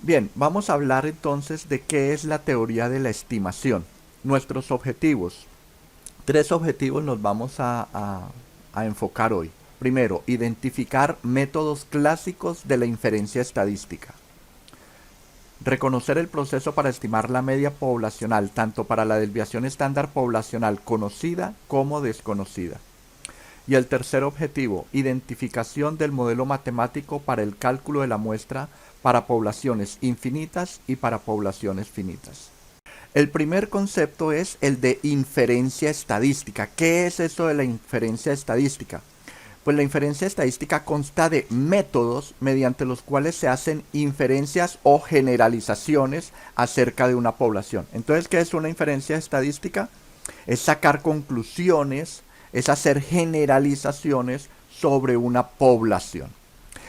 Bien, vamos a hablar entonces de qué es la teoría de la estimación. Nuestros objetivos. Tres objetivos nos vamos a enfocar hoy. Primero, identificar métodos clásicos de la inferencia estadística. Reconocer el proceso para estimar la media poblacional, tanto para la desviación estándar poblacional conocida como desconocida. Y el tercer objetivo, identificación del modelo matemático para el cálculo de la muestra para poblaciones infinitas y para poblaciones finitas. El primer concepto es el de inferencia estadística. ¿Qué es eso de la inferencia estadística? Pues la inferencia estadística consta de métodos mediante los cuales se hacen inferencias o generalizaciones acerca de una población. Entonces, ¿qué es una inferencia estadística? Es sacar conclusiones, es hacer generalizaciones sobre una población.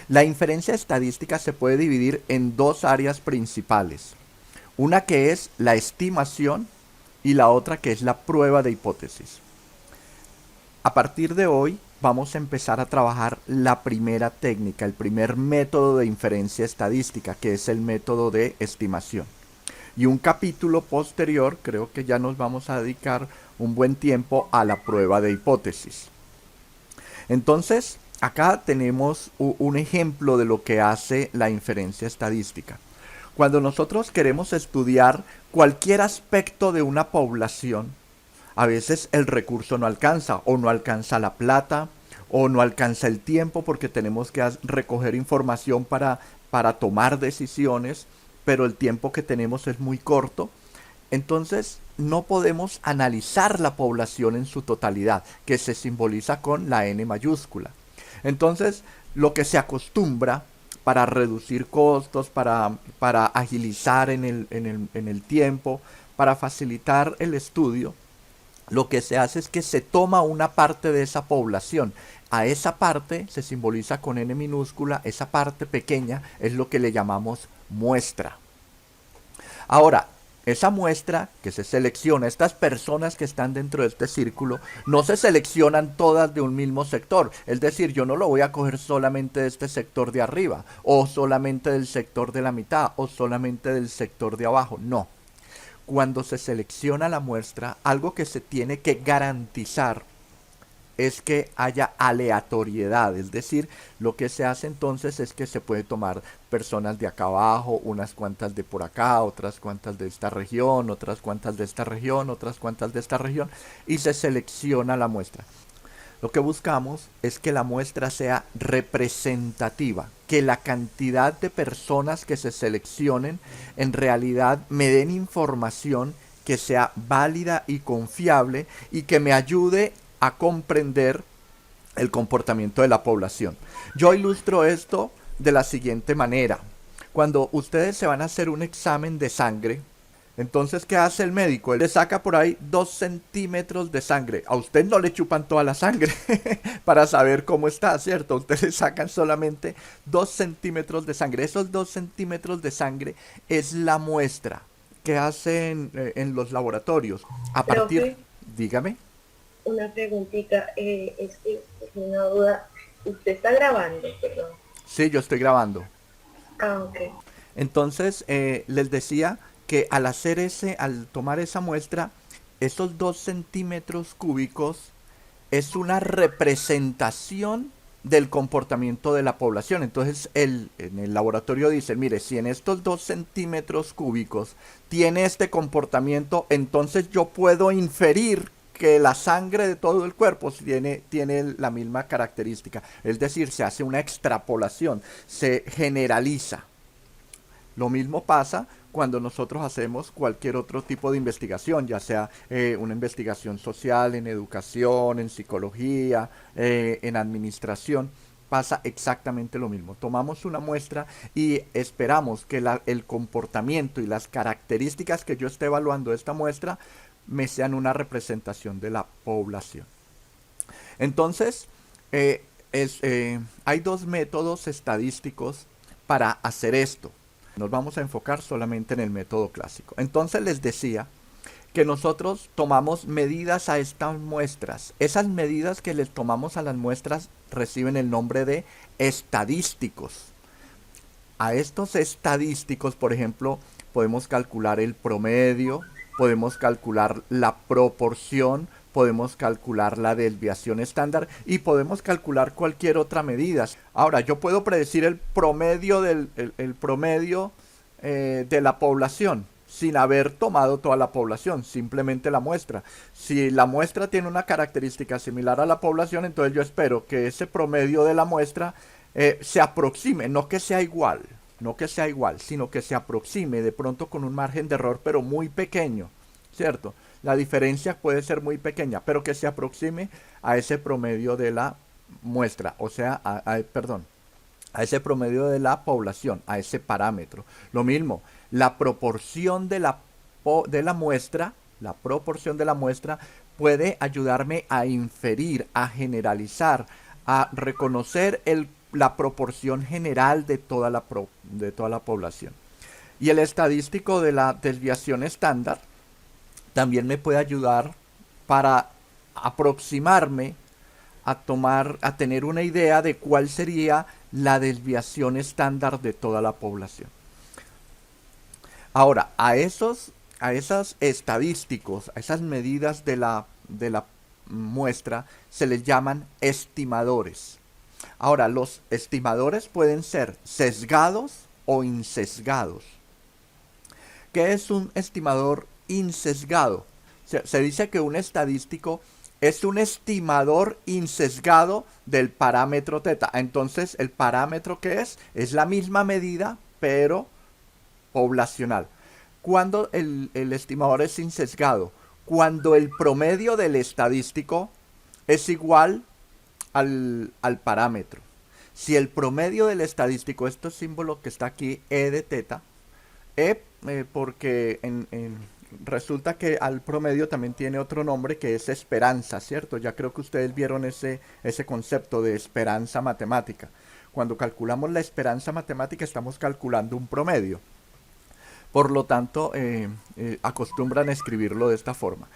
La inferencia estadística se puede dividir en dos áreas principales. Una que es la estimación y la otra que es la prueba de hipótesis. A partir de hoy vamos a empezar a trabajar la primera técnica, el primer método de inferencia estadística, que es el método de estimación. Y un capítulo posterior, creo que ya nos vamos a dedicar un buen tiempo a la prueba de hipótesis. Entonces, acá tenemos un ejemplo de lo que hace la inferencia estadística. Cuando nosotros queremos estudiar cualquier aspecto de una población, a veces el recurso no alcanza, o no alcanza la plata, o no alcanza el tiempo porque tenemos que recoger información para tomar decisiones, pero el tiempo que tenemos es muy corto. Entonces no podemos analizar la población en su totalidad, que se simboliza con la N mayúscula. Entonces, lo que se acostumbra para reducir costos, para agilizar en el tiempo, para facilitar el estudio, lo que se hace es que se toma una parte de esa población. A esa parte se simboliza con N minúscula, esa parte pequeña es lo que le llamamos muestra. Ahora, esa muestra que se selecciona, estas personas que están dentro de este círculo, no se seleccionan todas de un mismo sector. Es decir, yo no lo voy a coger solamente de este sector de arriba, o solamente del sector de la mitad, o solamente del sector de abajo. No. Cuando se selecciona la muestra, algo que se tiene que garantizar es que haya aleatoriedad, es decir, lo que se hace entonces es que se puede tomar personas de acá abajo, unas cuantas de por acá, otras cuantas de esta región, otras cuantas de esta región, otras cuantas de esta región, y se selecciona la muestra. Lo que buscamos es que la muestra sea representativa, que la cantidad de personas que se seleccionen en realidad me den información que sea válida y confiable y que me ayude a comprender el comportamiento de la población. Yo ilustro esto de la siguiente manera. Cuando ustedes se van a hacer un examen de sangre, entonces, ¿qué hace el médico? Él le saca por ahí 2 centímetros de sangre. A usted no le chupan toda la sangre para saber cómo está, ¿cierto? A usted le sacan solamente 2 centímetros de sangre. Esos 2 centímetros de sangre es la muestra que hacen en los laboratorios. A partir, Profe, dígame. una preguntita, es que es una duda. Usted está grabando, perdón. Sí, yo estoy grabando. Ah, ok. Entonces, les decía que al tomar esa muestra, esos 2 centímetros cúbicos es una representación del comportamiento de la población. Entonces, en el laboratorio dicen, mire, si en estos 2 centímetros cúbicos tiene este comportamiento, entonces yo puedo inferir que la sangre de todo el cuerpo tiene la misma característica. Es decir, se hace una extrapolación, se generaliza. Lo mismo pasa cuando nosotros hacemos cualquier otro tipo de investigación, ya sea una investigación social, en educación, en psicología, en administración. Pasa exactamente lo mismo. Tomamos una muestra y esperamos que el comportamiento y las características que yo esté evaluando de esta muestra me sean una representación de la población. Entonces, hay dos métodos estadísticos para hacer esto. Nos vamos a enfocar solamente en el método clásico. Entonces les decía que nosotros tomamos medidas a estas muestras. Esas medidas que les tomamos a las muestras reciben el nombre de estadísticos. a estos estadísticos, por ejemplo, podemos calcular el promedio, podemos calcular la proporción, podemos calcular la desviación estándar y podemos calcular cualquier otra medida. Ahora, yo puedo predecir el promedio el promedio de la población sin haber tomado toda la población, simplemente la muestra. Si la muestra tiene una característica similar a la población, entonces yo espero que ese promedio de la muestra se aproxime, no que sea igual, no que sea igual, sino que se aproxime de pronto con un margen de error, pero muy pequeño, ¿cierto? La diferencia puede ser muy pequeña, pero que se aproxime a ese promedio de la muestra, o sea, perdón, a ese promedio de la población, a ese parámetro. Lo mismo, la proporción de la muestra, la proporción de la muestra puede ayudarme a inferir, a generalizar, a reconocer la proporción general de toda la población. Y el estadístico de la desviación estándar también me puede ayudar para aproximarme a tener una idea de cuál sería la desviación estándar de toda la población. Ahora, a esos estadísticos, a esas medidas de la muestra, se les llaman estimadores. Ahora, los estimadores pueden ser sesgados o insesgados. ¿Qué es un estimador insesgado? Se dice que un estadístico es un estimador insesgado del parámetro teta. Entonces, ¿el parámetro qué es? Es la misma medida, pero poblacional. ¿Cuándo el estimador es insesgado? Cuando el promedio del estadístico es igual al parámetro. Si el promedio del estadístico, este símbolo que está aquí, E de teta, porque resulta que al promedio también tiene otro nombre que es esperanza, ¿cierto? Ya creo que ustedes vieron ese concepto de esperanza matemática. Cuando calculamos la esperanza matemática estamos calculando un promedio. Por lo tanto, acostumbran a escribirlo de esta forma.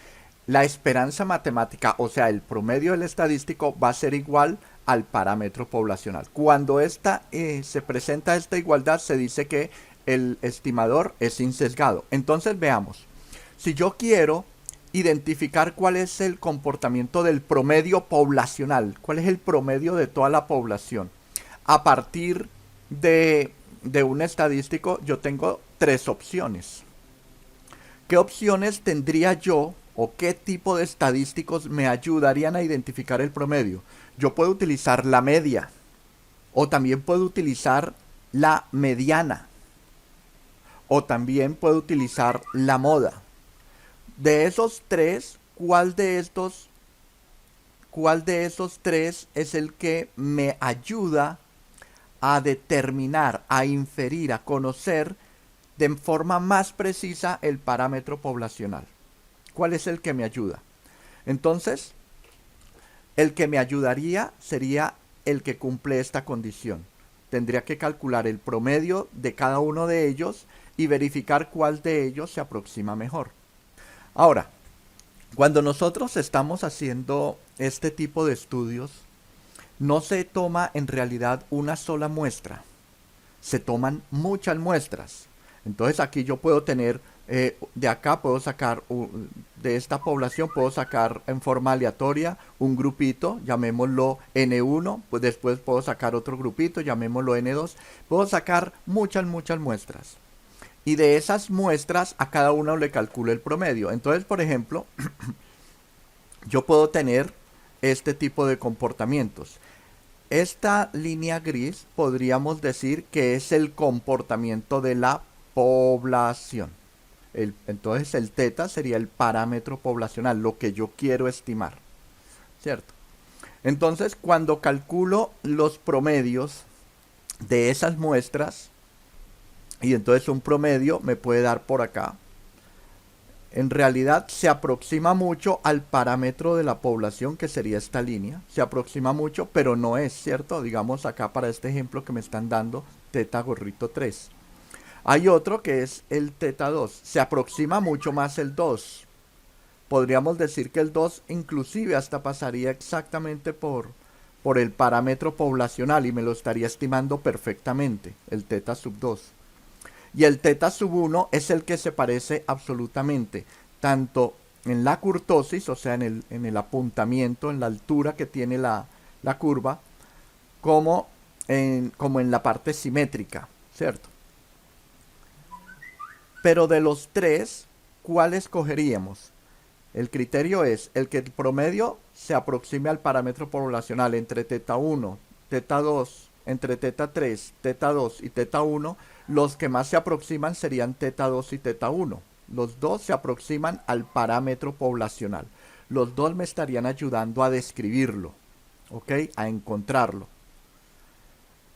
La esperanza matemática, o sea, el promedio del estadístico va a ser igual al parámetro poblacional. Cuando se presenta esta igualdad, se dice que el estimador es insesgado. Entonces veamos, si yo quiero identificar cuál es el comportamiento del promedio poblacional, cuál es el promedio de toda la población, a partir de un estadístico, yo tengo tres opciones. ¿Qué opciones tendría yo o qué tipo de estadísticos me ayudarían a identificar el promedio? Yo puedo utilizar la media o también puedo utilizar la mediana o también puedo utilizar la moda. De esos tres, ¿cuál de esos tres es el que me ayuda a determinar, a inferir, a conocer de forma más precisa el parámetro poblacional? ¿Cuál es el que me ayuda? Entonces, el que me ayudaría sería el que cumple esta condición. Tendría que calcular el promedio de cada uno de ellos y verificar cuál de ellos se aproxima mejor. Ahora, cuando nosotros estamos haciendo este tipo de estudios, no se toma en realidad una sola muestra, se toman muchas muestras. Entonces aquí yo puedo tener, de acá puedo sacar, de esta población puedo sacar en forma aleatoria un grupito, llamémoslo N1, pues después puedo sacar otro grupito, llamémoslo N2, puedo sacar muchas muestras. Y de esas muestras a cada uno le calculo el promedio. Entonces, por ejemplo, yo puedo tener este tipo de comportamientos. Esta línea gris podríamos decir que es el comportamiento de la población. Entonces el teta sería el parámetro poblacional, lo que yo quiero estimar, ¿cierto? Entonces cuando calculo los promedios de esas muestras, y entonces un promedio me puede dar por acá, en realidad se aproxima mucho al parámetro de la población, que sería esta línea. Se aproxima mucho, pero no es, ¿cierto? Digamos acá para este ejemplo que me están dando, teta gorrito 3. Hay otro que es el teta 2. Se aproxima mucho más el 2. Podríamos decir que el 2 inclusive hasta pasaría exactamente por por el parámetro poblacional y me lo estaría estimando perfectamente, el teta sub 2. Y el teta sub 1 es el que se parece absolutamente, tanto en la curtosis, o sea, en el apuntamiento, en la altura que tiene la curva, como en la parte simétrica, ¿cierto? Pero de los tres, ¿cuál escogeríamos? El criterio es el que el promedio se aproxime al parámetro poblacional entre teta 1, teta 2, entre teta 3, teta 2 y teta 1. Los que más se aproximan serían teta 2 y teta 1. Los dos se aproximan al parámetro poblacional. Los dos me estarían ayudando a describirlo, ¿ok? A encontrarlo.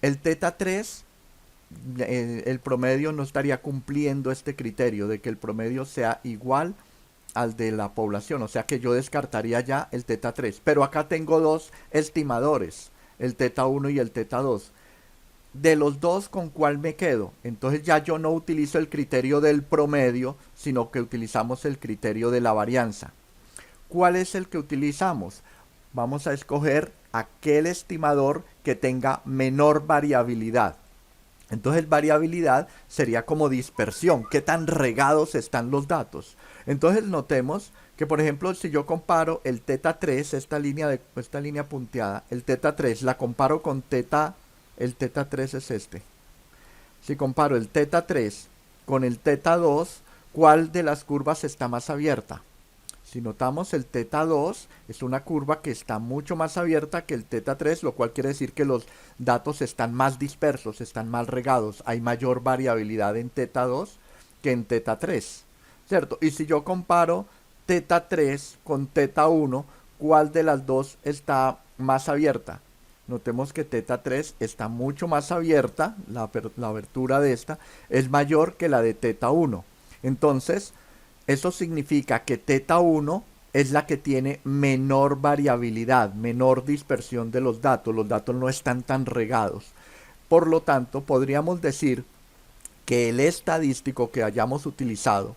El teta 3, el promedio no estaría cumpliendo este criterio de que el promedio sea igual al de la población, o sea que yo descartaría ya el teta 3, pero acá tengo dos estimadores, el teta 1 y el teta 2. De los dos, ¿con cuál me quedo? Entonces ya yo no utilizo el criterio del promedio, sino que utilizamos el criterio de la varianza. ¿Cuál es el que utilizamos? Vamos a escoger aquel estimador que tenga menor variabilidad. Entonces variabilidad sería como dispersión, qué tan regados están los datos. Entonces notemos que, por ejemplo, si yo comparo el teta 3, esta línea punteada, el teta 3 la comparo con el teta 3 es este. Si comparo el teta 3 con el teta 2, ¿cuál de las curvas está más abierta? Si notamos, el teta 2 es una curva que está mucho más abierta que el teta 3, lo cual quiere decir que los datos están más dispersos, están más regados. Hay mayor variabilidad en teta 2 que en teta 3, ¿cierto? Y si yo comparo teta 3 con teta 1, ¿cuál de las dos está más abierta? Notemos que teta 3 está mucho más abierta, la abertura de esta es mayor que la de teta 1. Entonces, eso significa que teta 1 es la que tiene menor variabilidad, menor dispersión de los datos no están tan regados. Por lo tanto, podríamos decir que el estadístico que hayamos utilizado,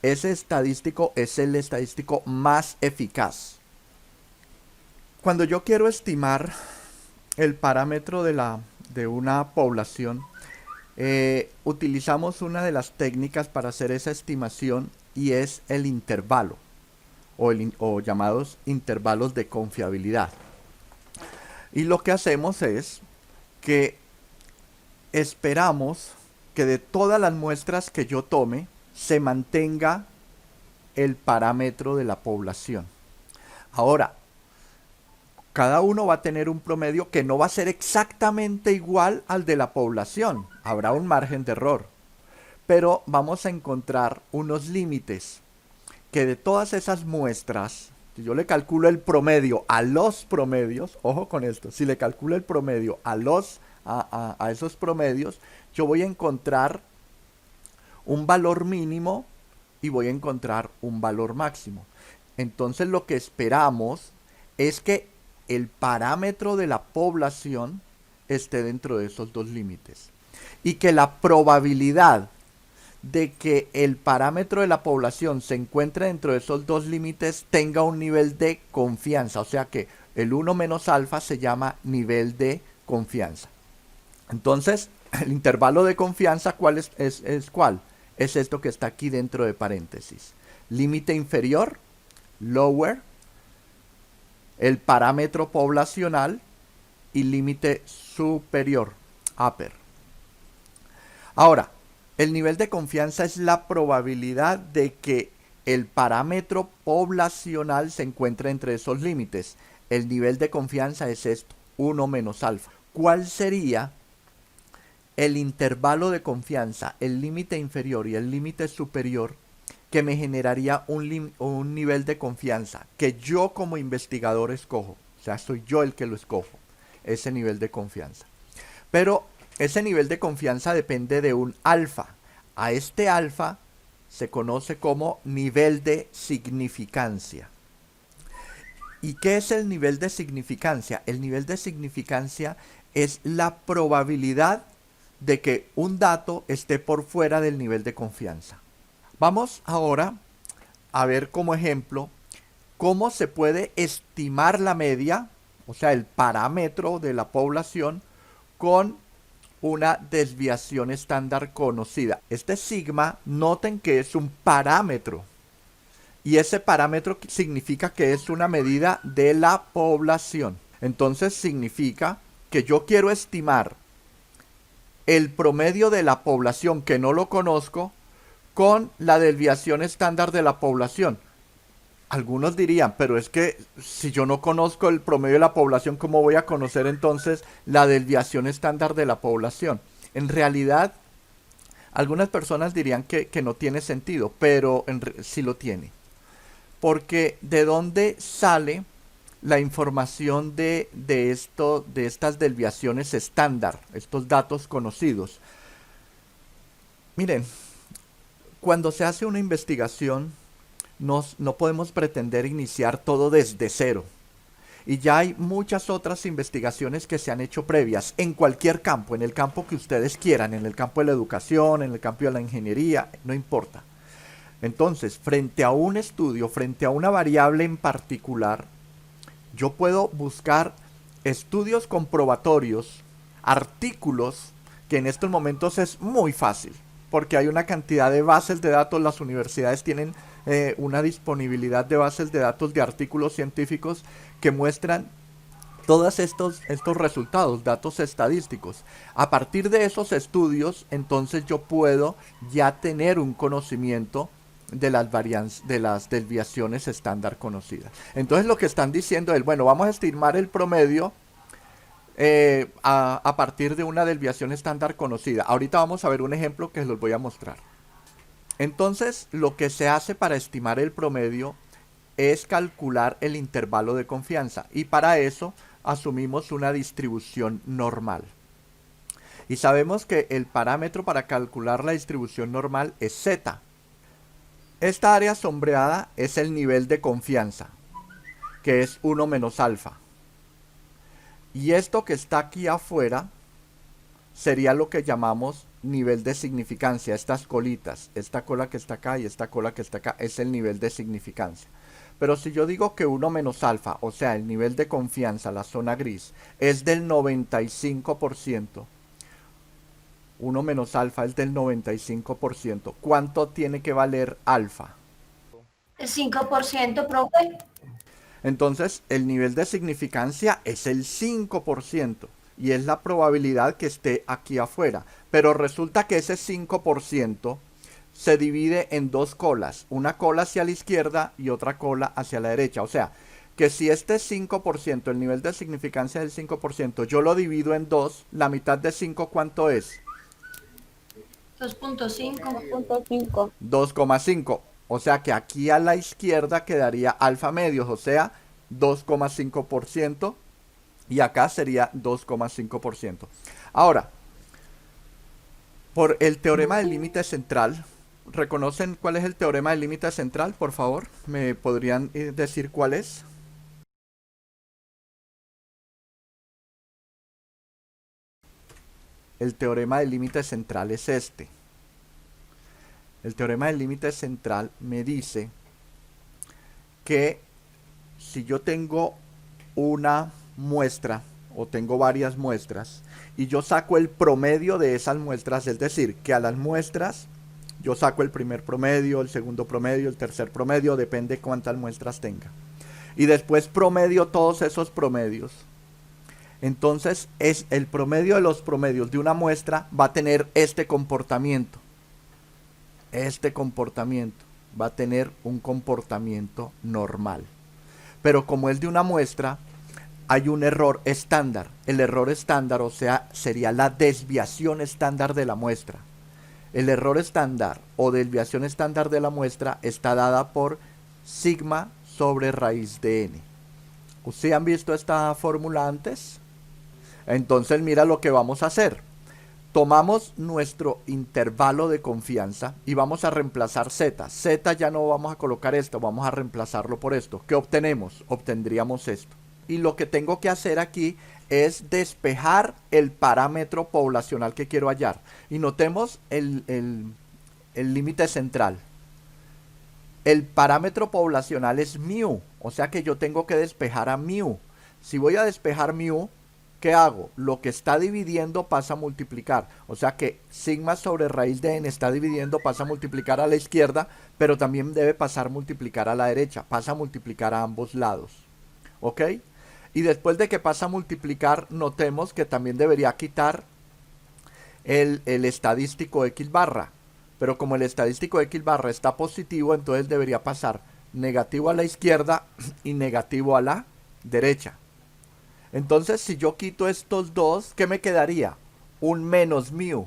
ese estadístico es el estadístico más eficaz. Cuando yo quiero estimar el parámetro de una población, utilizamos una de las técnicas para hacer esa estimación y es el intervalo o llamados intervalos de confiabilidad. Y lo que hacemos es que esperamos que de todas las muestras que yo tome se mantenga el parámetro de la población. Ahora, cada uno va a tener un promedio que no va a ser exactamente igual al de la población. Habrá un margen de error. Pero vamos a encontrar unos límites que de todas esas muestras, si yo le calculo el promedio a los promedios, ojo con esto, si le calculo el promedio a esos promedios, yo voy a encontrar un valor mínimo y voy a encontrar un valor máximo. Entonces lo que esperamos es que el parámetro de la población esté dentro de esos dos límites y que la probabilidad de que el parámetro de la población se encuentre dentro de esos dos límites tenga un nivel de confianza, o sea que el 1 menos alfa se llama nivel de confianza. Entonces, el intervalo de confianza, ¿cuál es cuál? Es esto que está aquí dentro de paréntesis. Límite inferior, lower, el parámetro poblacional y límite superior, upper. Ahora, el nivel de confianza es la probabilidad de que el parámetro poblacional se encuentre entre esos límites. El nivel de confianza es esto, 1 menos alfa. ¿Cuál sería el intervalo de confianza, el límite inferior y el límite superior que me generaría un nivel de confianza que yo como investigador escojo? O sea, soy yo el que lo escojo, ese nivel de confianza. Pero ese nivel de confianza depende de un alfa. A este alfa se conoce como nivel de significancia. ¿Y qué es el nivel de significancia? El nivel de significancia es la probabilidad de que un dato esté por fuera del nivel de confianza. Vamos ahora a ver como ejemplo cómo se puede estimar la media o sea, el parámetro de la población, con una desviación estándar conocida. Este sigma, noten que es un parámetro. Y ese parámetro significa que es una medida de la población. Entonces significa que yo quiero estimar el promedio de la población que no lo conozco con la desviación estándar de la población. Algunos dirían, pero es que si yo no conozco el promedio de la población, ¿cómo voy a conocer entonces la desviación estándar de la población? En realidad, algunas personas dirían que no tiene sentido, pero sí lo tiene. Porque ¿de dónde sale la información de estas desviaciones estándar, estos datos conocidos? Miren, cuando se hace una investigación, no podemos pretender iniciar todo desde cero. Y ya hay muchas otras investigaciones que se han hecho previas en cualquier campo, en el campo que ustedes quieran, en el campo de la educación, en el campo de la ingeniería, no importa. Entonces, frente a un estudio, frente a una variable en particular, yo puedo buscar estudios comprobatorios, artículos, que en estos momentos es muy fácil, porque hay una cantidad de bases de datos, las universidades tienen una disponibilidad de bases de datos de artículos científicos que muestran todos estos resultados, datos estadísticos. A partir de esos estudios, entonces yo puedo ya tener un conocimiento de de las desviaciones estándar conocidas. Entonces lo que están diciendo es, bueno, vamos a estimar el promedio a partir de una desviación estándar conocida. Ahorita vamos a ver un ejemplo que los voy a mostrar. Entonces, lo que se hace para estimar el promedio es calcular el intervalo de confianza, y para eso asumimos una distribución normal. Y sabemos que el parámetro para calcular la distribución normal es z. Esta área sombreada es el nivel de confianza, que es 1 menos alfa. Y esto que está aquí afuera sería lo que llamamos nivel de significancia. Estas colitas, esta cola que está acá y esta cola que está acá, es el nivel de significancia. Pero si yo digo que 1 menos alfa, o sea, el nivel de confianza, la zona gris, es del 95%, 1 menos alfa es del 95%, ¿cuánto tiene que valer alfa? El 5%, profe. Entonces, el nivel de significancia es el 5%, y es la probabilidad que esté aquí afuera. Pero resulta que ese 5% se divide en dos colas, una cola hacia la izquierda y otra cola hacia la derecha. O sea, que si este 5%, el nivel de significancia del 5%, yo lo divido en dos, la mitad de 5, ¿cuánto es? 2.5. 2,5. O sea que aquí a la izquierda quedaría alfa medios, o sea, 2,5%, y acá sería 2,5%. Ahora, por el teorema del límite central, ¿reconocen cuál es el teorema del límite central? Por favor, ¿me podrían decir cuál es? El teorema del límite central es este. El teorema del límite central me dice que si yo tengo una muestra o tengo varias muestras y yo saco el promedio de esas muestras, es decir, que a las muestras yo saco el primer promedio, el segundo promedio, el tercer promedio, depende cuántas muestras tenga, y después promedio todos esos promedios, entonces es el promedio de los promedios de una muestra va a tener este comportamiento va a tener un comportamiento normal. Pero como es de una muestra, hay un error estándar. El error estándar, o sea, sería la desviación estándar de la muestra. El error estándar o desviación estándar de la muestra está dada por sigma sobre raíz de n. ¿Ustedes han visto esta fórmula antes? Entonces mira lo que vamos a hacer. Tomamos nuestro intervalo de confianza y vamos a reemplazar z. Z ya no vamos a colocar esto, vamos a reemplazarlo por esto. ¿Qué obtenemos? Obtendríamos esto. Y lo que tengo que hacer aquí es despejar el parámetro poblacional que quiero hallar. Y notemos el límite central. El parámetro poblacional es mu, o sea que yo tengo que despejar a mu. Si voy a despejar mu, ¿qué hago? Lo que está dividiendo pasa a multiplicar. O sea que sigma sobre raíz de n está dividiendo, pasa a multiplicar a la izquierda, pero también debe pasar a multiplicar a la derecha. Pasa a multiplicar a ambos lados. ¿Ok? Y después de que pasa a multiplicar, notemos que también debería quitar el estadístico x barra. Pero como el estadístico x barra está positivo, entonces debería pasar negativo a la izquierda y negativo a la derecha. Entonces, si yo quito estos dos, ¿qué me quedaría? Un menos mu.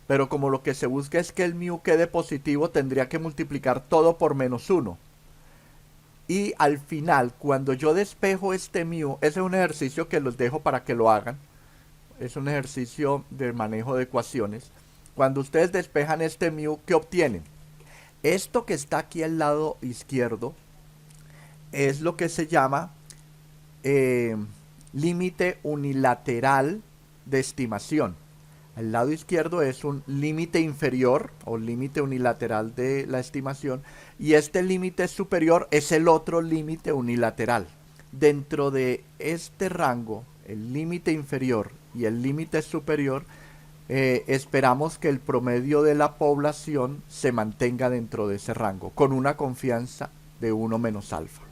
Pero como lo que se busca es que el mu quede positivo, tendría que multiplicar todo por menos 1. Y al final, cuando yo despejo este mu, ese es un ejercicio que los dejo para que lo hagan. Es un ejercicio de manejo de ecuaciones. Cuando ustedes despejan este mu, ¿qué obtienen? Esto que está aquí al lado izquierdo es lo que se llama límite unilateral de estimación. Al lado izquierdo es un límite inferior o límite unilateral de la estimación, y este límite superior es el otro límite unilateral. Dentro de este rango, el límite inferior y el límite superior, esperamos que el promedio de la población se mantenga dentro de ese rango, con una confianza de 1 menos alfa.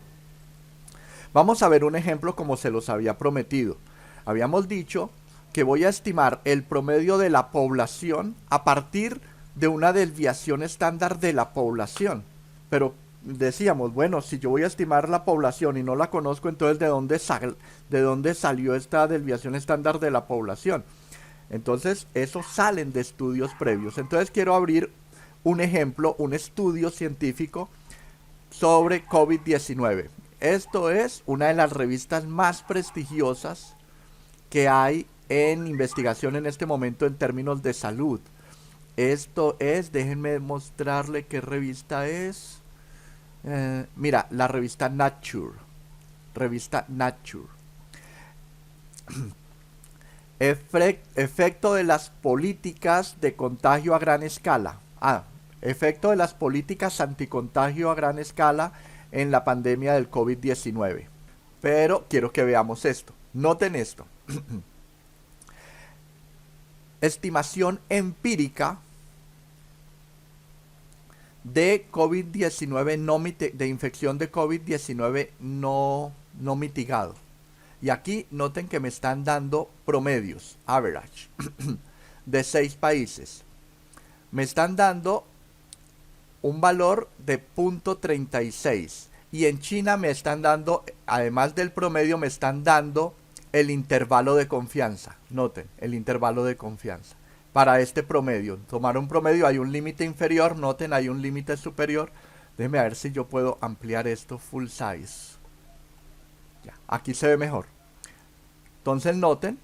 Vamos a ver un ejemplo como se los había prometido. Habíamos dicho que voy a estimar el promedio de la población a partir de una desviación estándar de la población. Pero decíamos, bueno, si yo voy a estimar la población y no la conozco, entonces ¿de dónde salió esta desviación estándar de la población? Entonces, eso salen de estudios previos. Entonces quiero abrir un ejemplo, un estudio científico sobre COVID-19. Esto es una de las revistas más prestigiosas que hay en investigación en este momento en términos de salud. Esto es, déjenme mostrarle qué revista es. Mira, la revista Nature. Revista Nature. Efecto de las políticas de contagio a gran escala. Efecto de las políticas anticontagio a gran escala en la pandemia del COVID-19. Pero quiero que veamos esto. Noten esto. Estimación empírica de COVID-19 de infección de COVID-19 no mitigado. Y aquí noten que me están dando promedios, average, de 6 países. Me están dando un valor de 0.36. Y en China me están dando, además del promedio, me están dando el intervalo de confianza. Noten, el intervalo de confianza. Para este promedio, tomar un promedio, hay un límite inferior, noten, hay un límite superior. Déjenme ver si yo puedo ampliar esto full size. Ya, aquí se ve mejor. Entonces noten,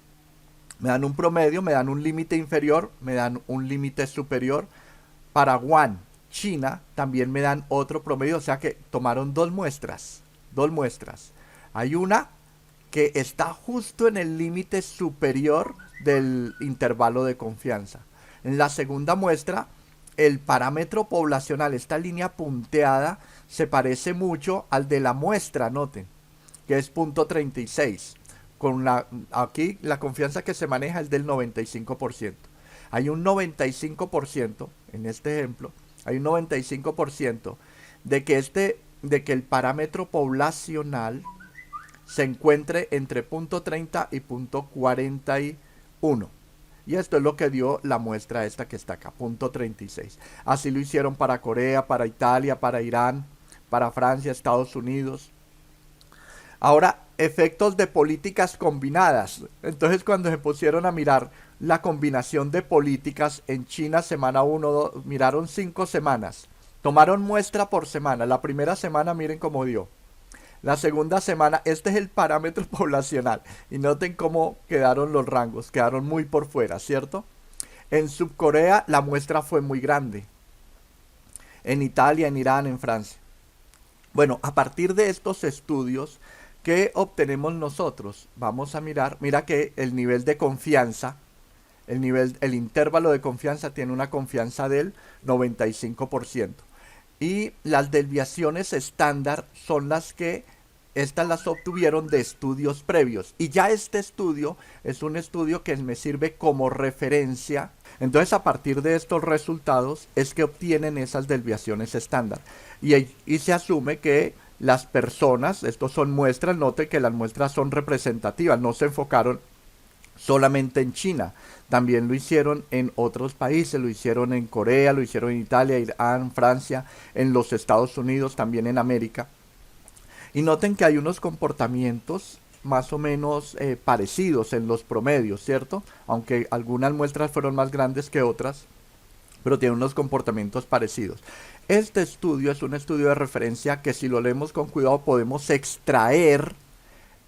me dan un promedio, me dan un límite inferior, me dan un límite superior. Para Wuhan, China, también me dan otro promedio, o sea que tomaron dos muestras. Hay una que está justo en el límite superior del intervalo de confianza. En la segunda muestra, el parámetro poblacional, esta línea punteada, se parece mucho al de la muestra, noten, que es 0.36. Aquí la confianza que se maneja es del 95%. Hay un 95%, en este ejemplo, hay un 95% de que el parámetro poblacional se encuentre entre 0.30 y 0.41. Y esto es lo que dio la muestra esta que está acá, 0.36. Así lo hicieron para Corea, para Italia, para Irán, para Francia, Estados Unidos. Ahora, efectos de políticas combinadas. Entonces, cuando se pusieron a mirar la combinación de políticas en China, semana 1, miraron 5 semanas. Tomaron muestra por semana. La primera semana, miren cómo dio. La segunda semana, este es el parámetro poblacional. Y noten cómo quedaron los rangos. Quedaron muy por fuera, ¿cierto? En Subcorea la muestra fue muy grande. En Italia, en Irán, en Francia. Bueno, a partir de estos estudios, ¿qué obtenemos nosotros? Vamos a mirar. Mira que el nivel de confianza, el intervalo de confianza tiene una confianza del 95%. Y las desviaciones estándar son las que estas las obtuvieron de estudios previos. Y ya este estudio es un estudio que me sirve como referencia. Entonces, a partir de estos resultados es que obtienen esas desviaciones estándar. Y se asume que las personas, estos son muestras, note que las muestras son representativas, no se enfocaron solamente en China, también lo hicieron en otros países, lo hicieron en Corea, lo hicieron en Italia, Irán, Francia, en los Estados Unidos, también en América. Y noten que hay unos comportamientos más o menos parecidos en los promedios, ¿cierto? Aunque algunas muestras fueron más grandes que otras, pero tienen unos comportamientos parecidos. Este estudio es un estudio de referencia que, si lo leemos con cuidado, podemos extraer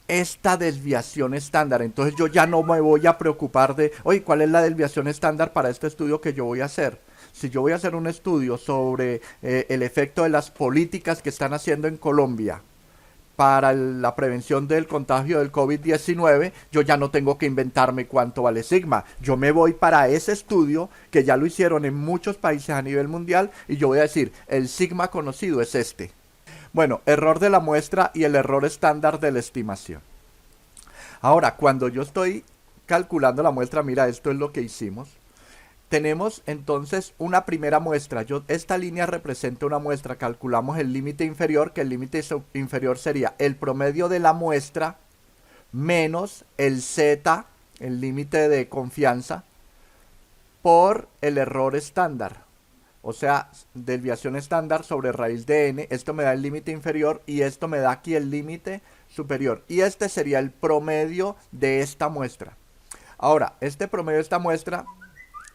esta desviación estándar. Entonces yo ya no me voy a preocupar de, oye, ¿cuál es la desviación estándar para este estudio que yo voy a hacer? Si yo voy a hacer un estudio sobre el efecto de las políticas que están haciendo en Colombia para la prevención del contagio del COVID-19, yo ya no tengo que inventarme cuánto vale sigma. Yo me voy para ese estudio que ya lo hicieron en muchos países a nivel mundial y yo voy a decir, el sigma conocido es este. Bueno, error de la muestra y el error estándar de la estimación. Ahora, cuando yo estoy calculando la muestra, mira, esto es lo que hicimos. Tenemos entonces una primera muestra. Esta línea representa una muestra. Calculamos el límite inferior, que el límite inferior sería el promedio de la muestra menos el Z, el límite de confianza, por el error estándar. O sea, desviación estándar sobre raíz de n. Esto me da el límite inferior y esto me da aquí el límite superior. Y este sería el promedio de esta muestra. Ahora, este promedio de esta muestra,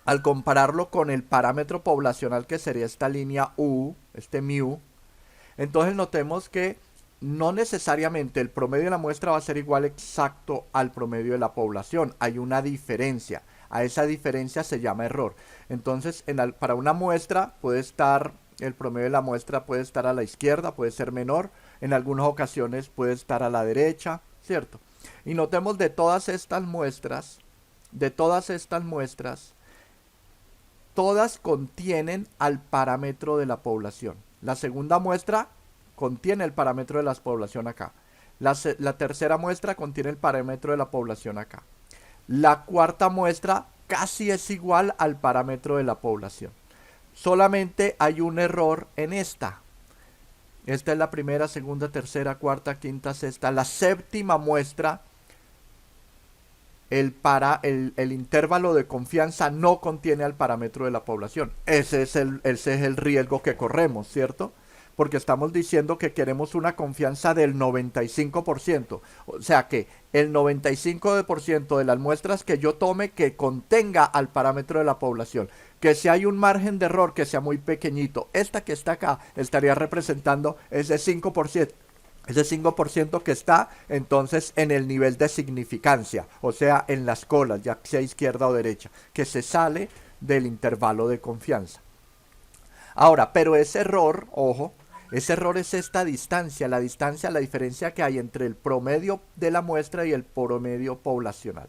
al compararlo con el parámetro poblacional, que sería esta línea U, este mu, entonces notemos que no necesariamente el promedio de la muestra va a ser igual exacto al promedio de la población. Hay una diferencia. A esa diferencia se llama error. Entonces, para una muestra puede estar, el promedio de la muestra puede estar a la izquierda, puede ser menor. En algunas ocasiones puede estar a la derecha, ¿cierto? Y notemos de todas estas muestras, todas contienen al parámetro de la población. La segunda muestra contiene el parámetro de la población acá. La tercera muestra contiene el parámetro de la población acá. La cuarta muestra casi es igual al parámetro de la población. Solamente hay un error en esta. Esta es la primera, segunda, tercera, cuarta, quinta, sexta. La séptima muestra, el intervalo de confianza no contiene al parámetro de la población. Ese es el riesgo que corremos, ¿cierto? Porque estamos diciendo que queremos una confianza del 95%. O sea que el 95% de las muestras que yo tome que contenga al parámetro de la población. Que si hay un margen de error que sea muy pequeñito, esta que está acá estaría representando ese 5%. Ese 5% que está entonces en el nivel de significancia, o sea, en las colas, ya sea izquierda o derecha, que se sale del intervalo de confianza. Ahora, pero ese error, ojo, ese error es esta distancia, la diferencia que hay entre el promedio de la muestra y el promedio poblacional.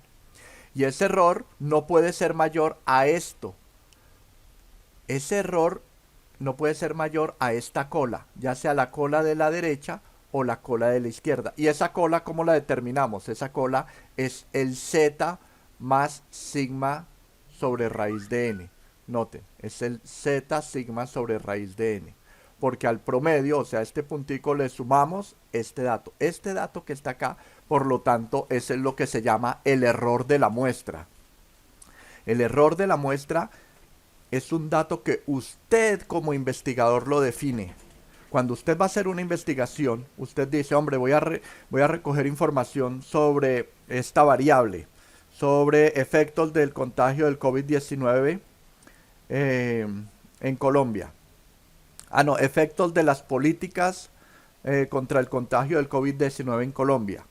Y ese error no puede ser mayor a esto. Ese error no puede ser mayor a esta cola, ya sea la cola de la derecha o la cola de la izquierda. Y esa cola, ¿cómo la determinamos? Esa cola es el Z más sigma sobre raíz de n. Noten, es el Z sigma sobre raíz de n. Porque al promedio, o sea, a este puntico le sumamos este dato. Este dato que está acá, por lo tanto, es lo que se llama el error de la muestra. El error de la muestra es un dato que usted como investigador lo define. Cuando usted va a hacer una investigación, usted dice, hombre, voy a recoger información sobre esta variable, sobre efectos del contagio del COVID-19 en Colombia. Efectos de las políticas contra el contagio del COVID-19 en Colombia.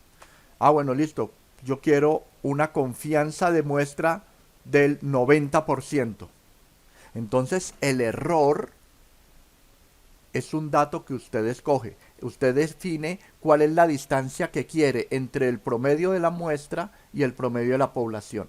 Bueno, listo. Yo quiero una confianza de muestra del 90%. Entonces, el error es un dato que usted escoge. Usted define cuál es la distancia que quiere entre el promedio de la muestra y el promedio de la población.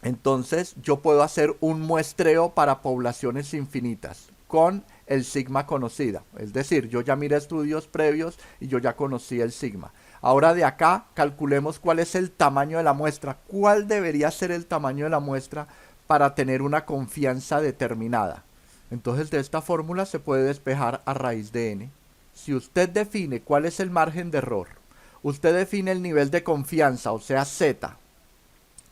Entonces, yo puedo hacer un muestreo para poblaciones infinitas con el sigma conocida. Es decir, yo ya miré estudios previos y yo ya conocí el sigma. Ahora de acá calculemos cuál es el tamaño de la muestra. ¿Cuál debería ser el tamaño de la muestra para tener una confianza determinada? Entonces de esta fórmula se puede despejar a raíz de n. Si usted define cuál es el margen de error, usted define el nivel de confianza, o sea z.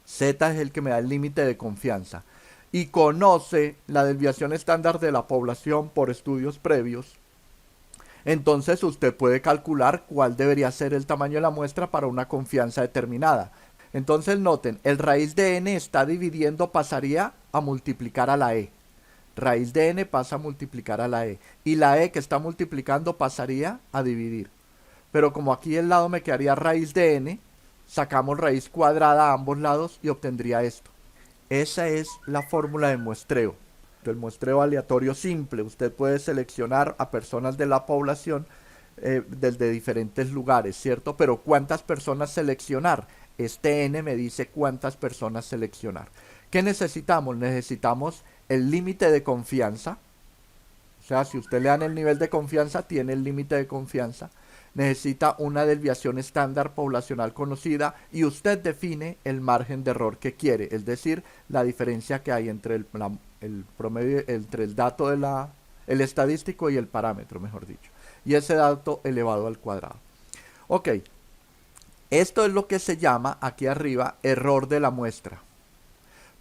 Z es el que me da el límite de confianza. Y conoce la desviación estándar de la población por estudios previos. Entonces usted puede calcular cuál debería ser el tamaño de la muestra para una confianza determinada. Entonces noten, el raíz de n está dividiendo, pasaría a multiplicar a la e. Raíz de n pasa a multiplicar a la e. Y la e que está multiplicando pasaría a dividir. Pero como aquí el lado me quedaría raíz de n, sacamos raíz cuadrada a ambos lados y obtendría esto. Esa es la fórmula de muestreo. El muestreo aleatorio simple. Usted puede seleccionar a personas de la población desde diferentes lugares, ¿cierto? Pero ¿cuántas personas seleccionar? Este n me dice cuántas personas seleccionar. ¿Qué necesitamos? Necesitamos el límite de confianza. O sea, si usted le dan el nivel de confianza, tiene el límite de confianza. Necesita una desviación estándar poblacional conocida y usted define el margen de error que quiere, es decir, la diferencia que hay entre el promedio, entre el dato el estadístico y el parámetro, mejor dicho, y ese dato elevado al cuadrado. Ok, esto es lo que se llama aquí arriba error de la muestra.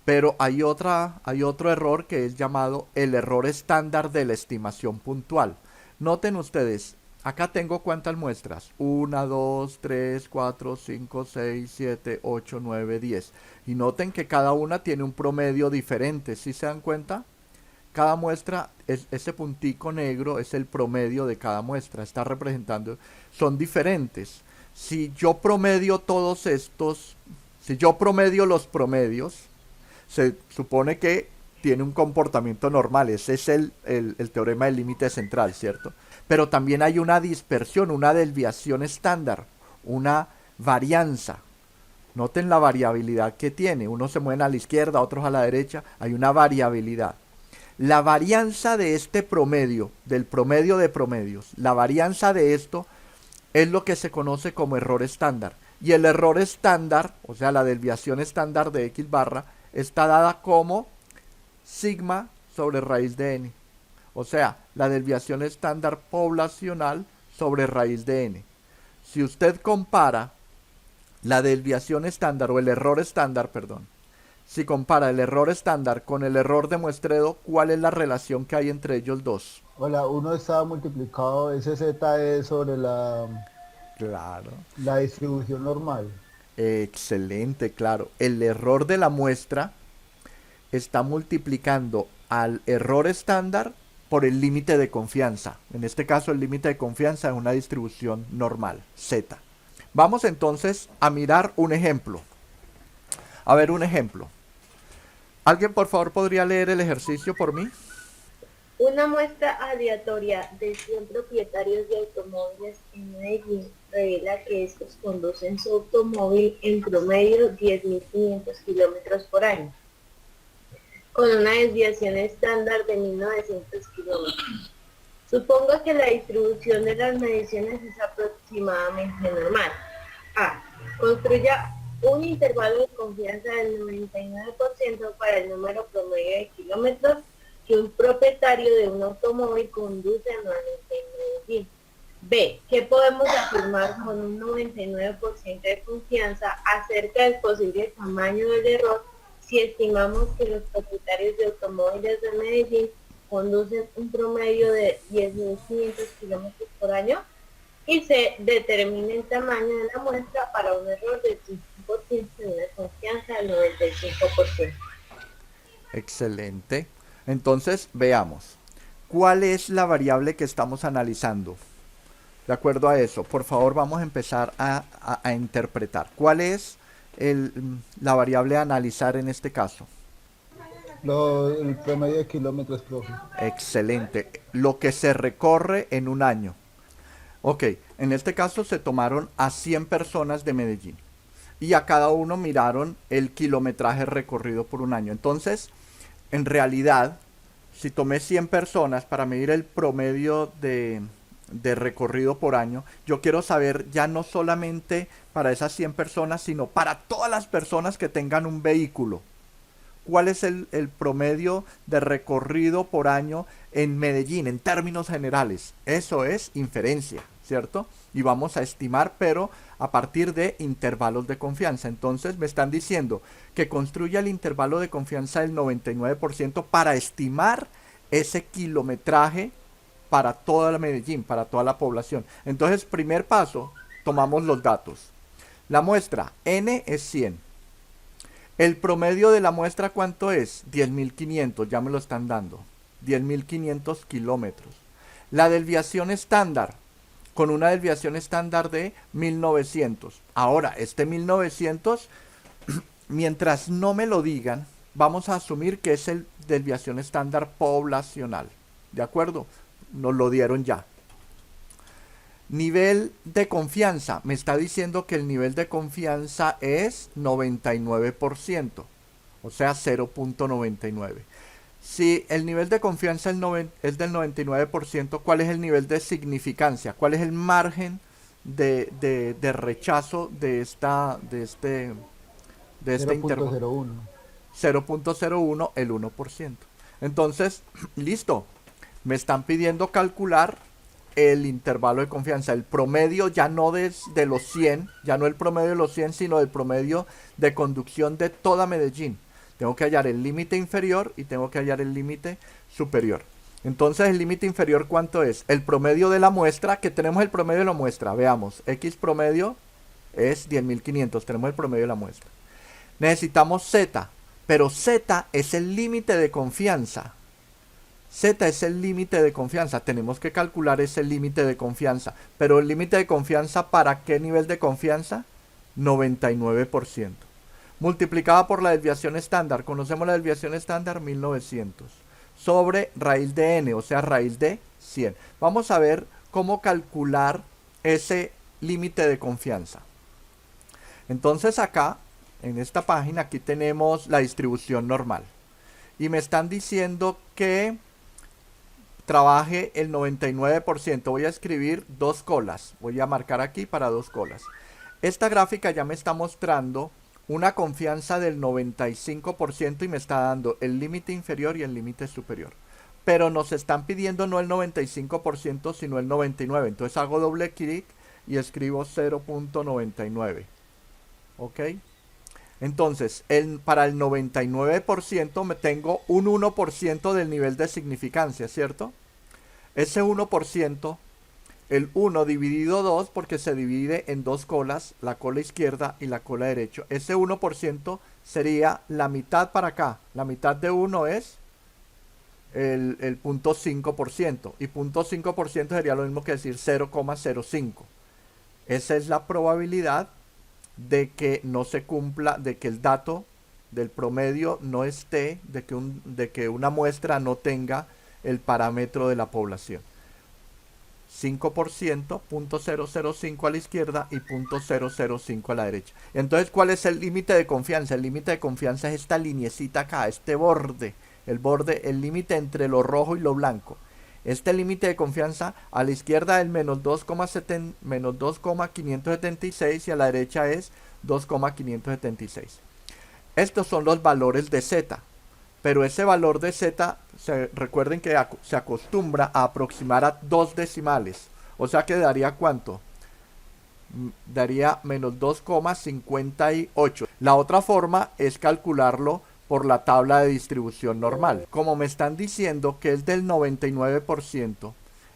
Pero hay otro error que es llamado el error estándar de la estimación puntual. Noten ustedes, acá tengo cuántas muestras, 1, 2, 3, 4, 5, 6, 7, 8, 9, 10. Y noten que cada una tiene un promedio diferente, ¿sí se dan cuenta? Cada muestra, ese puntico negro es el promedio de cada muestra, está representando, son diferentes. Si yo promedio todos estos, si yo promedio los promedios, se supone que tiene un comportamiento normal. Ese es el teorema del límite central, ¿cierto? Pero también hay una dispersión, una desviación estándar, una varianza. Noten la variabilidad que tiene. Unos se mueven a la izquierda, otros a la derecha. Hay una variabilidad. La varianza de este promedio, del promedio de promedios, la varianza de esto es lo que se conoce como error estándar. Y el error estándar, o sea, la desviación estándar de X barra, está dada como sigma sobre raíz de n. O sea, la desviación estándar poblacional sobre raíz de n. Si usted compara la desviación estándar o el error estándar, perdón, si compara el error estándar con el error de muestreo, ¿cuál es la relación que hay entre ellos dos? Hola, uno está multiplicado, ese z es sobre Claro. la distribución normal. Excelente, claro. El error de la muestra está multiplicando al error estándar por el límite de confianza. En este caso el límite de confianza es una distribución normal, z. Vamos entonces a mirar un ejemplo. A ver un ejemplo. ¿Alguien por favor podría leer el ejercicio por mí? Una muestra aleatoria de 100 propietarios de automóviles en Medellín revela que estos conducen su automóvil en promedio 10.500 kilómetros por año, con una desviación estándar de 1.900 kilómetros. Supongo que la distribución de las mediciones es aproximadamente normal. A. Construya un intervalo de confianza del 99% para el número promedio de kilómetros que un propietario de un automóvil conduce anualmente en Medellín. B. ¿Qué podemos afirmar con un 99% de confianza acerca del posible tamaño del error si estimamos que los propietarios de automóviles de Medellín conducen un promedio de 10.500 kilómetros por año? Y se determina el tamaño de la muestra para un error del 5% y una confianza del 95%. Excelente. Entonces, veamos. ¿Cuál es la variable que estamos analizando? De acuerdo a eso, por favor, vamos a empezar a interpretar. ¿Cuál es la variable a analizar en este caso? El promedio de kilómetros, profe. Excelente. Lo que se recorre en un año. Ok, en este caso se tomaron a 100 personas de Medellín y a cada uno miraron el kilometraje recorrido por un año. Entonces, en realidad, si tomé 100 personas para medir el promedio de recorrido por año, yo quiero saber ya no solamente para esas 100 personas, sino para todas las personas que tengan un vehículo. ¿Cuál es el promedio de recorrido por año en Medellín, en términos generales? Eso es inferencia, ¿cierto? Y vamos a estimar, pero a partir de intervalos de confianza. Entonces me están diciendo que construya el intervalo de confianza del 99% para estimar ese kilometraje para toda la Medellín, para toda la población. Entonces, primer paso, tomamos los datos. La muestra N es 100. El promedio de la muestra, ¿cuánto es? 10.500, ya me lo están dando. 10.500 kilómetros. La desviación estándar, con una desviación estándar de 1900. Ahora, este 1900, mientras no me lo digan, vamos a asumir que es el desviación estándar poblacional. ¿De acuerdo? Nos lo dieron ya. Nivel de confianza. Me está diciendo que el nivel de confianza es 99%. O sea, 0.99. Si el nivel de confianza es del 99%, ¿cuál es el nivel de significancia? ¿Cuál es el margen de rechazo de este intervalo? 0.01, el 1%. Entonces, listo. Me están pidiendo calcular el intervalo de confianza, el promedio ya no de los 100, ya no el promedio de los 100, sino el promedio de conducción de toda Medellín. Tengo que hallar el límite inferior y tengo que hallar el límite superior. Entonces, el límite inferior, ¿cuánto es? El promedio de la muestra, que tenemos el promedio de la muestra. Veamos, X promedio es 10.500, tenemos el promedio de la muestra. Necesitamos Z, pero Z es el límite de confianza. Z es el límite de confianza. Tenemos que calcular ese límite de confianza. Pero el límite de confianza, ¿para qué nivel de confianza? 99%. Multiplicada por la desviación estándar. Conocemos la desviación estándar, 1900. Sobre raíz de n, o sea, raíz de 100. Vamos a ver cómo calcular ese límite de confianza. Entonces acá, en esta página, aquí tenemos la distribución normal. Y me están diciendo que trabaje el 99%. Voy a escribir 2 colas. Voy a marcar aquí para 2 colas. Esta gráfica ya me está mostrando una confianza del 95% y me está dando el límite inferior y el límite superior. Pero nos están pidiendo no el 95%, sino el 99%. Entonces hago doble clic y escribo 0.99. ¿Ok? Entonces, para el 99% me tengo un 1% del nivel de significancia, ¿cierto? Ese 1%, el 1 dividido 2, porque se divide en 2 colas, la cola izquierda y la cola derecha. Ese 1% sería la mitad para acá. La mitad de 1 es el 0.5%. Y 0.5% sería lo mismo que decir 0,05. Esa es la probabilidad de que no se cumpla, de que el dato del promedio no esté, de que una muestra no tenga el parámetro de la población. 5%, 0.005 a la izquierda y 0.005 a la derecha. Entonces, ¿cuál es el límite de confianza? El límite de confianza es esta liniecita acá, este borde, el límite entre lo rojo y lo blanco. Este límite de confianza a la izquierda es menos 2,576 y a la derecha es 2,576. Estos son los valores de Z. Pero ese valor de Z, recuerden que se acostumbra a aproximar a 2 decimales. O sea que daría ¿cuánto? Daría menos 2,58. La otra forma es calcularlo por la tabla de distribución normal. Como me están diciendo que es del 99%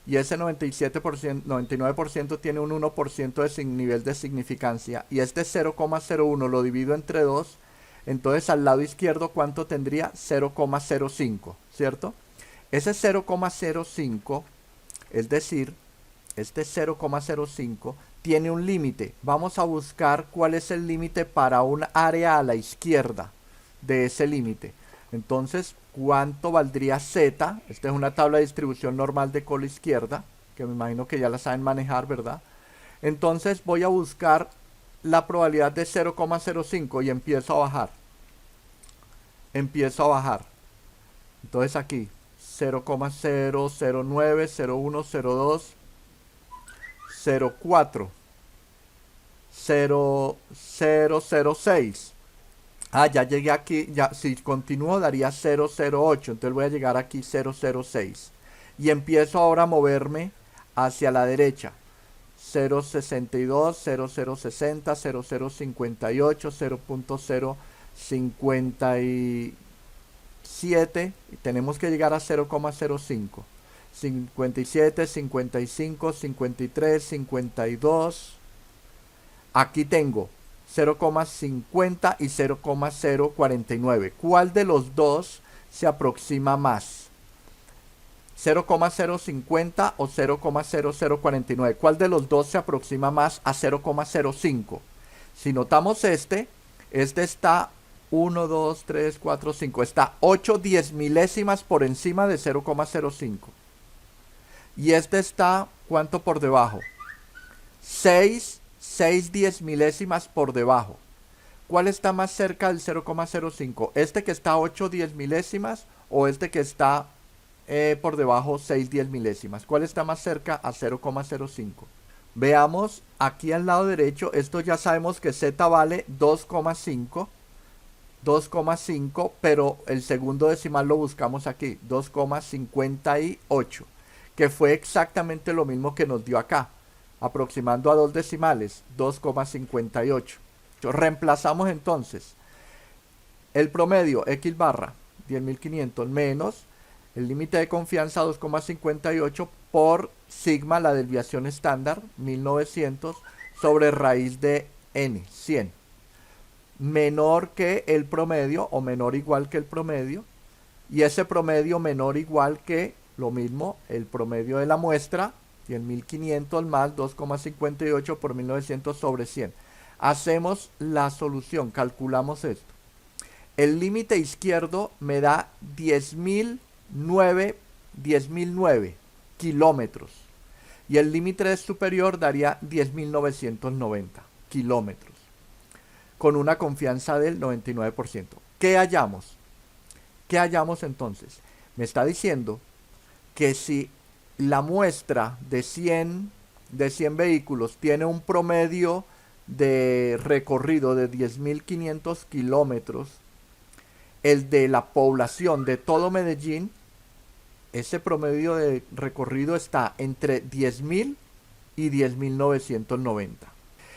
y ese 99% tiene un 1% de nivel de significancia y este 0,01 lo divido entre 2, entonces al lado izquierdo ¿cuánto tendría? 0,05, ¿cierto? Ese 0,05, es decir, este 0,05 tiene un límite. Vamos a buscar cuál es el límite para un área a la izquierda de ese límite. Entonces, ¿cuánto valdría Z? Esta es una tabla de distribución normal de cola izquierda, que me imagino que ya la saben manejar, ¿verdad? Entonces voy a buscar la probabilidad de 0,05 y empiezo a bajar. Entonces aquí, 0,009, 01, 02, 04, 0006. Ah, ya llegué aquí, ya si continúo daría 008, entonces voy a llegar aquí 006. Y empiezo ahora a moverme hacia la derecha. 0.62, 0.060, 0.058, 0.057 y tenemos que llegar a 0,05. 57, 55, 53, 52. Aquí tengo 0,50 y 0,049. ¿Cuál de los dos se aproxima más? 0,050 o 0,0049. ¿Cuál de los dos se aproxima más a 0,05? Si notamos este está 1, 2, 3, 4, 5. Está 8 10 milésimas por encima de 0,05. Y este está, ¿cuánto por debajo? 6 10 milésimas por debajo. ¿Cuál está más cerca del 0,05? ¿Este que está 8 10 milésimas o este que está por debajo 6 10 milésimas? ¿Cuál está más cerca a 0,05? Veamos aquí al lado derecho. Esto ya sabemos que Z vale 2,5, pero el segundo decimal lo buscamos aquí, 2,58, que fue exactamente lo mismo que nos dio acá, aproximando a dos decimales, 2,58. Reemplazamos entonces el promedio X barra 10.500 menos el límite de confianza 2,58 por sigma, la desviación estándar 1900 sobre raíz de n, 100, menor que el promedio o menor o igual que el promedio, y ese promedio menor o igual que lo mismo el promedio de la muestra 10.500 más 2,58 por 1900 sobre 100. Hacemos la solución, calculamos esto. El límite izquierdo me da 10.009 kilómetros y el límite superior daría 10.990 kilómetros con una confianza del 99%. ¿Qué hallamos? ¿Qué hallamos entonces? Me está diciendo que si la muestra de 100 vehículos tiene un promedio de recorrido de 10.500 kilómetros, el de la población de todo Medellín, ese promedio de recorrido está entre 10.000 y 10.990.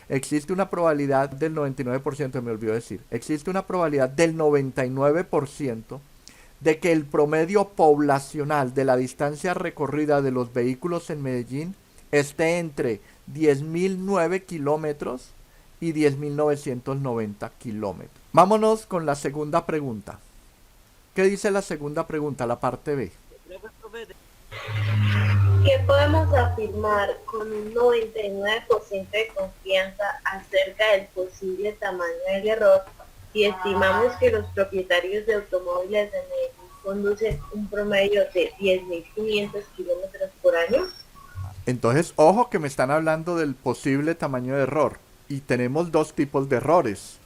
Existe una probabilidad del 99%, me olvidó decir, existe una probabilidad del 99% de que el promedio poblacional de la distancia recorrida de los vehículos en Medellín esté entre 10.009 kilómetros y 10.990 kilómetros. Vámonos con la segunda pregunta. ¿Qué dice la segunda pregunta, la parte B? ¿Qué podemos afirmar con un 99% de confianza acerca del posible tamaño del error si estimamos que los propietarios de automóviles de Medellín conducen un promedio de 10.500 kilómetros por año? Entonces, ojo que me están hablando del posible tamaño de error. Y tenemos dos tipos de errores.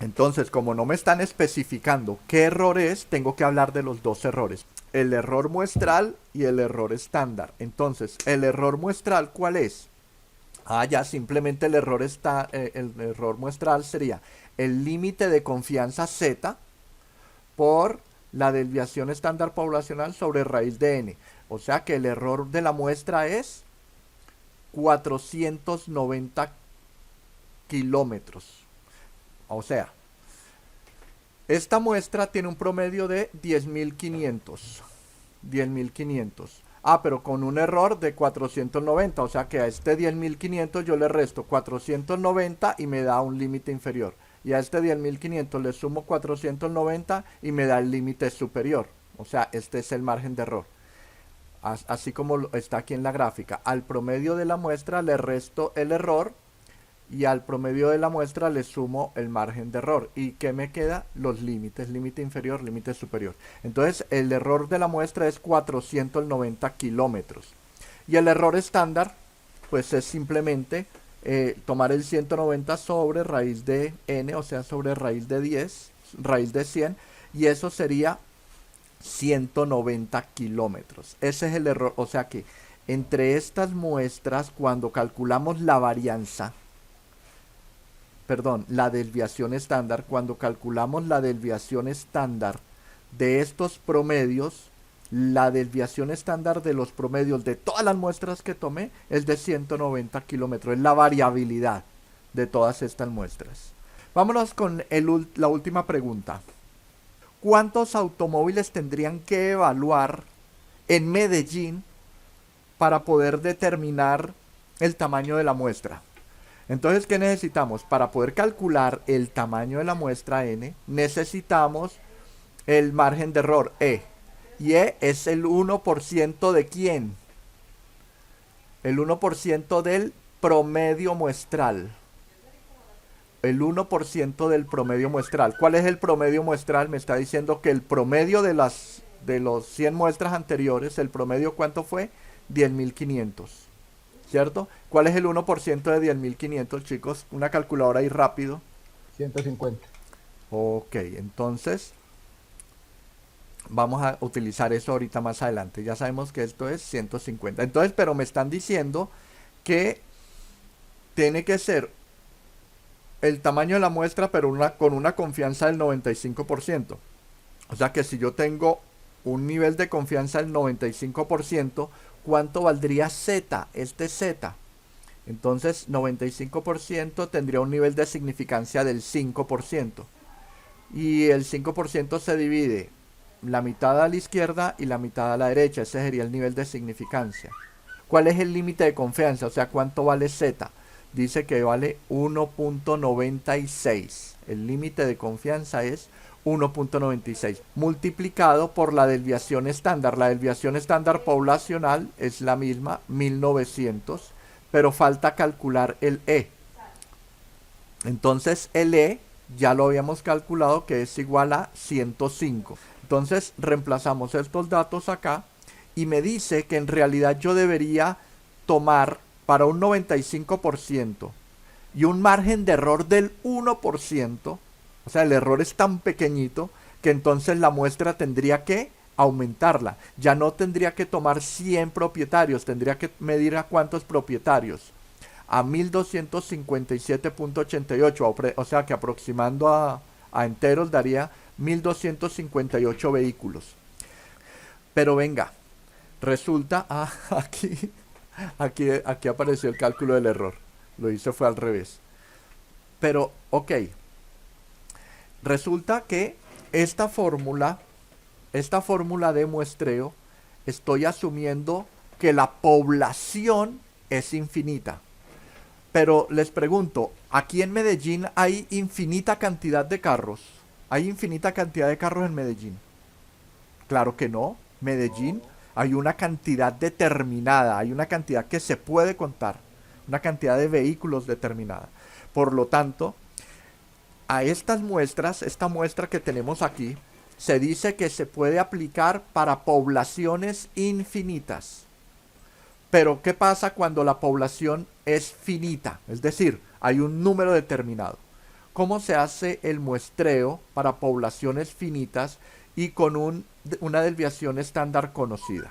Entonces, como no me están especificando qué error es, tengo que hablar de los dos errores. El error muestral y el error estándar. Entonces, ¿el error muestral cuál es? Ya simplemente el error muestral sería el límite de confianza Z por la desviación estándar poblacional sobre raíz de n. O sea que el error de la muestra es 490 kilómetros. O sea, esta muestra tiene un promedio de 10.500. Pero con un error de 490. O sea que a este 10.500 yo le resto 490 y me da un límite inferior. Y a este 10.500 le sumo 490 y me da el límite superior. O sea, este es el margen de error. Así como está aquí en la gráfica. Al promedio de la muestra le resto el error y al promedio de la muestra le sumo el margen de error. ¿Y qué me queda? Los límites, límite inferior, límite superior. Entonces el error de la muestra es 490 kilómetros. Y el error estándar, pues es simplemente tomar el 190 sobre raíz de n, o sea, sobre raíz de 10, raíz de 100, y eso sería 190 kilómetros. Ese es el error. O sea que entre estas muestras, cuando calculamos la varianza, perdón, la desviación estándar, cuando calculamos la desviación estándar de estos promedios, la desviación estándar de los promedios de todas las muestras que tomé es de 190 kilómetros. Es la variabilidad de todas estas muestras. Vámonos con la última pregunta. ¿Cuántos automóviles tendrían que evaluar en Medellín para poder determinar el tamaño de la muestra? Entonces, ¿qué necesitamos? Para poder calcular el tamaño de la muestra n, necesitamos el margen de error e. Y e es el 1% de ¿quién? El 1% del promedio muestral. El 1% del promedio muestral. ¿Cuál es el promedio muestral? Me está diciendo que el promedio de los 100 muestras anteriores, el promedio ¿cuánto fue? 10.500. ¿Cierto? ¿Cuál es el 1% de 10.500, chicos? Una calculadora ahí rápido. 150. Ok, entonces vamos a utilizar eso ahorita más adelante. Ya sabemos que esto es 150. Entonces, pero me están diciendo que tiene que ser el tamaño de la muestra, pero con una confianza del 95%. O sea que si yo tengo un nivel de confianza del 95%, ¿cuánto valdría Z? Este Z. Entonces, 95% tendría un nivel de significancia del 5%. Y el 5% se divide la mitad a la izquierda y la mitad a la derecha. Ese sería el nivel de significancia. ¿Cuál es el límite de confianza? O sea, ¿cuánto vale Z? Dice que vale 1.96. El límite de confianza es 1.96 multiplicado por la desviación estándar. La desviación estándar poblacional es la misma, 1900, pero falta calcular el E. Entonces el E ya lo habíamos calculado, que es igual a 105. Entonces reemplazamos estos datos acá y me dice que en realidad yo debería tomar para un 95% y un margen de error del 1%. O sea, el error es tan pequeñito que entonces la muestra tendría que aumentarla. Ya no tendría que tomar 100 propietarios, tendría que medir a cuántos propietarios. A 1257.88, o sea que aproximando a enteros daría 1258 vehículos. Pero venga, resulta, aquí apareció el cálculo del error. Lo hice fue al revés. Pero, ok. Resulta que esta fórmula de muestreo, estoy asumiendo que la población es infinita. Pero les pregunto, ¿aquí en Medellín hay infinita cantidad de carros? ¿Hay infinita cantidad de carros en Medellín? Claro que no. Medellín hay una cantidad determinada, hay una cantidad que se puede contar, una cantidad de vehículos determinada. Por lo tanto, a estas muestras, esta muestra que tenemos aquí, se dice que se puede aplicar para poblaciones infinitas. Pero, ¿qué pasa cuando la población es finita? Es decir, hay un número determinado. ¿Cómo se hace el muestreo para poblaciones finitas y con una desviación estándar conocida?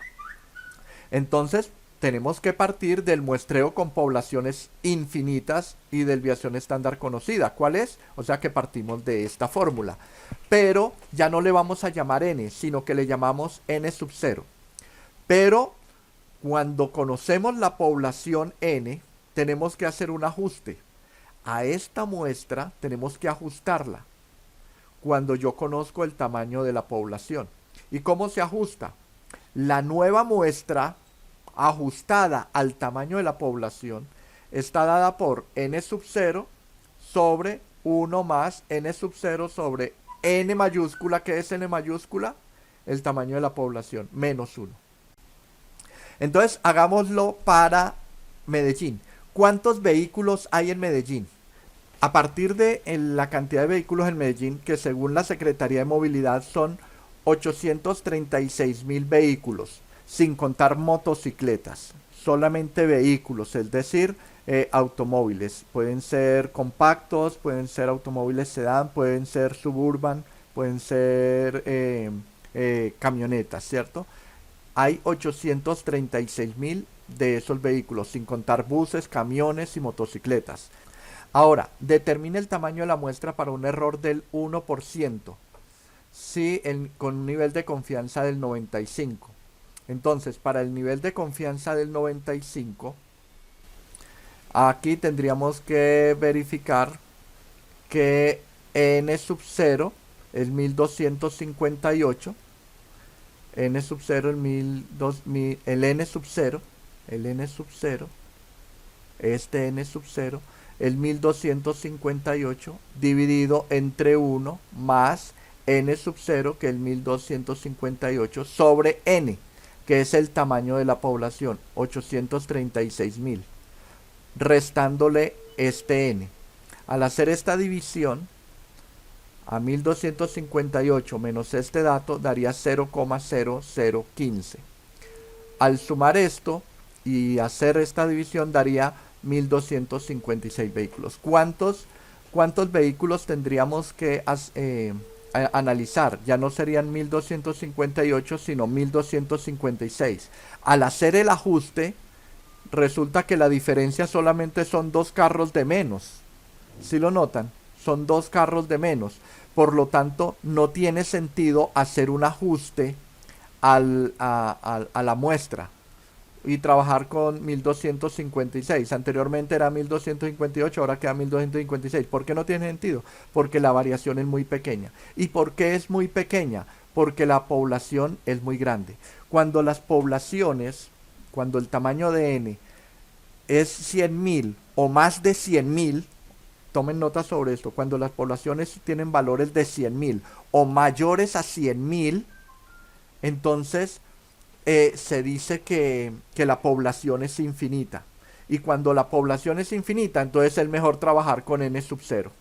Entonces, tenemos que partir del muestreo con poblaciones infinitas y desviación estándar conocida. ¿Cuál es? O sea que partimos de esta fórmula. Pero ya no le vamos a llamar n, sino que le llamamos n sub 0. Pero cuando conocemos la población n, tenemos que hacer un ajuste. A esta muestra tenemos que ajustarla cuando yo conozco el tamaño de la población. ¿Y cómo se ajusta? La nueva muestra ajustada al tamaño de la población está dada por n sub 0 sobre 1 más n sub 0 sobre n mayúscula. ¿Qué es n mayúscula? El tamaño de la población, menos 1. Entonces hagámoslo para Medellín. ¿Cuántos vehículos hay en Medellín? A partir de la cantidad de vehículos en Medellín, que según la Secretaría de Movilidad son 836.000 vehículos, sin contar motocicletas, solamente vehículos, es decir, automóviles. Pueden ser compactos, pueden ser automóviles sedán, pueden ser suburban, pueden ser camionetas, ¿cierto? Hay 836.000 de esos vehículos, sin contar buses, camiones y motocicletas. Ahora, determine el tamaño de la muestra para un error del 1%, sí, con un nivel de confianza del 95%. Entonces, para el nivel de confianza del 95%, aquí tendríamos que verificar que n sub 0 es 1258, n sub 0 es el n sub 0, este n sub 0, el 1258 dividido entre 1 más n sub 0, que es el 1258, sobre n, que es el tamaño de la población, 836.000, restándole este n. Al hacer esta división, a 1258 menos este dato daría 0,0015. Al sumar esto y hacer esta división daría 1256 vehículos. ¿Cuántos vehículos tendríamos que analizar? Ya no serían 1258, sino 1256. Al hacer el ajuste, resulta que la diferencia solamente son 2 carros de menos. ¿Sí lo notan? Son 2 carros de menos. Por lo tanto, no tiene sentido hacer un ajuste a la muestra y trabajar con 1256. Anteriormente era 1258, ahora queda 1256. ¿Por qué no tiene sentido? Porque la variación es muy pequeña. ¿Y por qué es muy pequeña? Porque la población es muy grande. Cuando el tamaño de n es 100.000 o más de 100.000, tomen nota sobre esto, cuando las poblaciones tienen valores de 100.000 o mayores a 100.000, entonces se dice que la población es infinita. Y cuando la población es infinita, entonces es mejor trabajar con n sub 0.